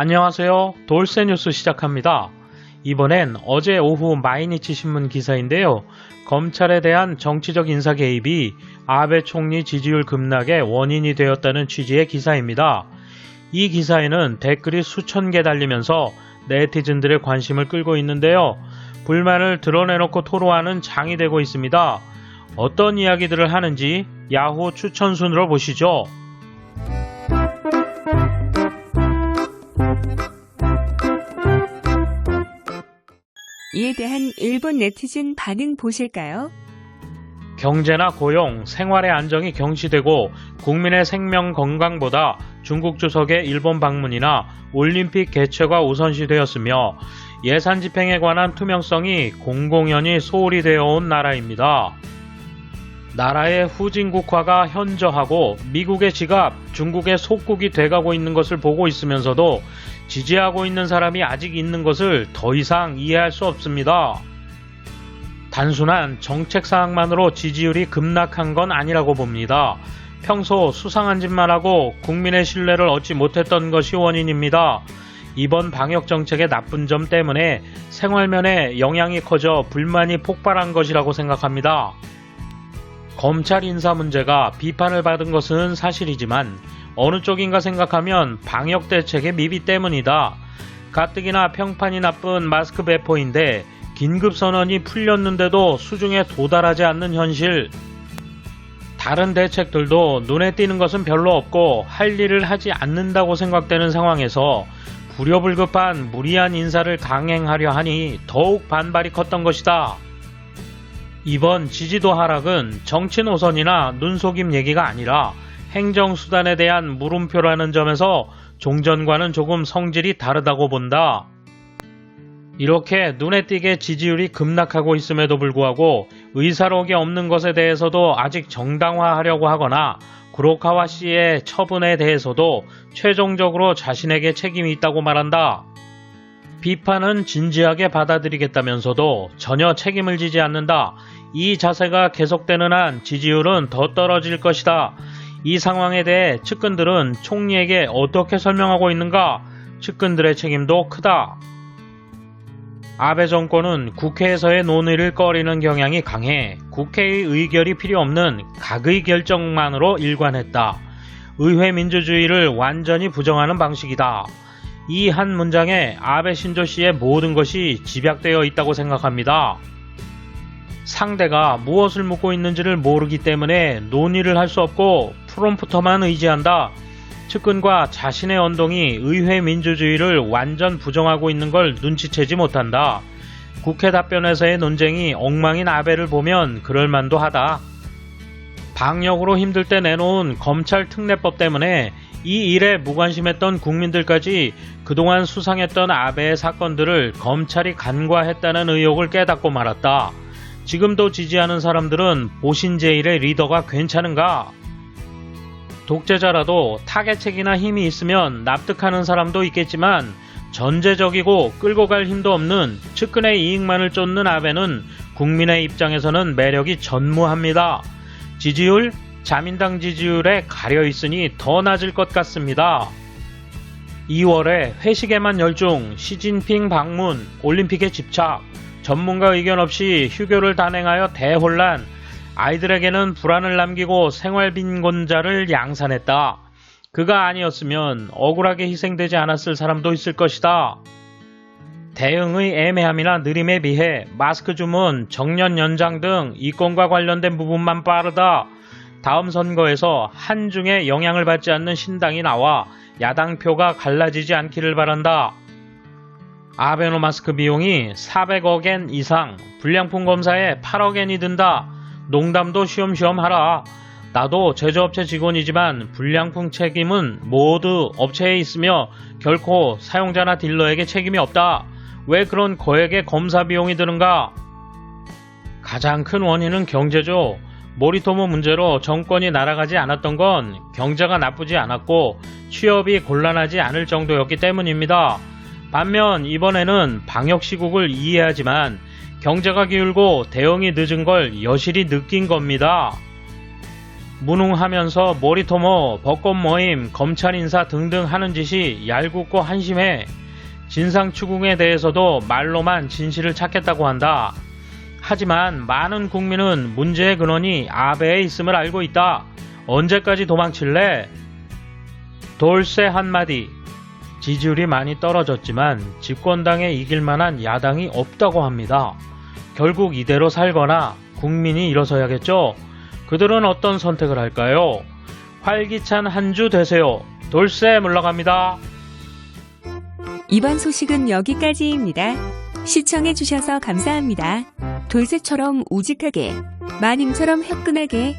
안녕하세요. 돌쇠 뉴스 시작합니다. 이번엔 어제 오후 마이니치 신문 기사인데요. 검찰에 대한 정치적 인사 개입이 아베 총리 지지율 급락의 원인이 되었다는 취지의 기사입니다. 이 기사에는 댓글이 수천 개 달리면서 네티즌들의 관심을 끌고 있는데요. 불만을 드러내놓고 토로하는 장이 되고 있습니다. 어떤 이야기들을 하는지 야후 추천 순으로 보시죠. 이에 대한 일본 네티즌 반응 보실까요? 경제나 고용, 생활의 안정이 경시되고 국민의 생명 건강보다 중국 주석의 일본 방문이나 올림픽 개최가 우선시되었으며 예산 집행에 관한 투명성이 공공연히 소홀히 되어 온 나라입니다. 나라의 후진국화가 현저하고 미국의 지갑, 중국의 속국이 돼가고 있는 것을 보고 있으면서도 지지하고 있는 사람이 아직 있는 것을 더 이상 이해할 수 없습니다. 단순한 정책 사항만으로 지지율이 급락한 건 아니라고 봅니다. 평소 수상한 짓만 하고 국민의 신뢰를 얻지 못했던 것이 원인입니다. 이번 방역 정책의 나쁜 점 때문에 생활면에 영향이 커져 불만이 폭발한 것이라고 생각합니다. 검찰 인사 문제가 비판을 받은 것은 사실이지만 어느 쪽인가 생각하면 방역 대책의 미비 때문이다. 가뜩이나 평판이 나쁜 마스크 배포인데 긴급선언이 풀렸는데도 수중에 도달하지 않는 현실. 다른 대책들도 눈에 띄는 것은 별로 없고 할 일을 하지 않는다고 생각되는 상황에서 불효불급한 무리한 인사를 강행하려 하니 더욱 반발이 컸던 것이다. 이번 지지도 하락은 정치 노선이나 눈속임 얘기가 아니라 행정수단에 대한 물음표라는 점에서 종전과는 조금 성질이 다르다고 본다. 이렇게 눈에 띄게 지지율이 급락하고 있음에도 불구하고 의사록이 없는 것에 대해서도 아직 정당화하려고 하거나 구로카와 씨의 처분에 대해서도 최종적으로 자신에게 책임이 있다고 말한다. 비판은 진지하게 받아들이겠다면서도 전혀 책임을 지지 않는다. 이 자세가 계속되는 한 지지율은 더 떨어질 것이다. 이 상황에 대해 측근들은 총리에게 어떻게 설명하고 있는가? 측근들의 책임도 크다. 아베 정권은 국회에서의 논의를 꺼리는 경향이 강해 국회의 의결이 필요 없는 각의 결정만으로 일관했다. 의회 민주주의를 완전히 부정하는 방식이다. 이 한 문장에 아베 신조 씨의 모든 것이 집약되어 있다고 생각합니다. 상대가 무엇을 묻고 있는지를 모르기 때문에 논의를 할 수 없고 프롬프터만 의지한다. 측근과 자신의 언동이 의회 민주주의를 완전 부정하고 있는 걸 눈치채지 못한다. 국회 답변에서의 논쟁이 엉망인 아베를 보면 그럴만도 하다. 방역으로 힘들 때 내놓은 검찰 특례법 때문에 이 일에 무관심했던 국민들까지 그동안 수상했던 아베의 사건들을 검찰이 간과했다는 의혹을 깨닫고 말았다. 지금도 지지하는 사람들은 보신제일의 리더가 괜찮은가? 독재자라도 타겟책이나 힘이 있으면 납득하는 사람도 있겠지만 전제적이고 끌고 갈 힘도 없는 측근의 이익만을 쫓는 아베는 국민의 입장에서는 매력이 전무합니다. 지지율? 자민당 지지율에 가려 있으니 더 낮을 것 같습니다. 2월에 회식에만 열중, 시진핑 방문, 올림픽에 집착, 전문가 의견 없이 휴교를 단행하여 대혼란, 아이들에게는 불안을 남기고 생활 빈곤자를 양산했다. 그가 아니었으면 억울하게 희생되지 않았을 사람도 있을 것이다. 대응의 애매함이나 느림에 비해 마스크 주문, 정년 연장 등 이권과 관련된 부분만 빠르다. 다음 선거에서 한중에 영향을 받지 않는 신당이 나와 야당 표가 갈라지지 않기를 바란다. 아베노 마스크 비용이 400억엔 이상, 불량품 검사에 8억엔이 든다. 농담도 쉬엄쉬엄 하라. 나도 제조업체 직원이지만 불량품 책임은 모두 업체에 있으며 결코 사용자나 딜러에게 책임이 없다. 왜 그런 거액의 검사 비용이 드는가? 가장 큰 원인은 경제죠. 모리토모 문제로 정권이 날아가지 않았던 건 경제가 나쁘지 않았고 취업이 곤란하지 않을 정도였기 때문입니다. 반면 이번에는 방역 시국을 이해하지만 경제가 기울고 대응이 늦은 걸 여실히 느낀 겁니다. 무능하면서 모리토모, 벚꽃 모임, 검찰 인사 등등 하는 짓이 얄궂고 한심해. 진상추궁에 대해서도 말로만 진실을 찾겠다고 한다. 하지만 많은 국민은 문제의 근원이 아베에 있음을 알고 있다. 언제까지 도망칠래? 돌쇠 한마디. 지지율이 많이 떨어졌지만 집권당에 이길 만한 야당이 없다고 합니다. 결국 이대로 살거나 국민이 일어서야겠죠? 그들은 어떤 선택을 할까요? 활기찬 한 주 되세요. 돌쇠 물러갑니다. 이번 소식은 여기까지입니다. 시청해주셔서 감사합니다. 돌쇠처럼 우직하게, 마님처럼 화끈하게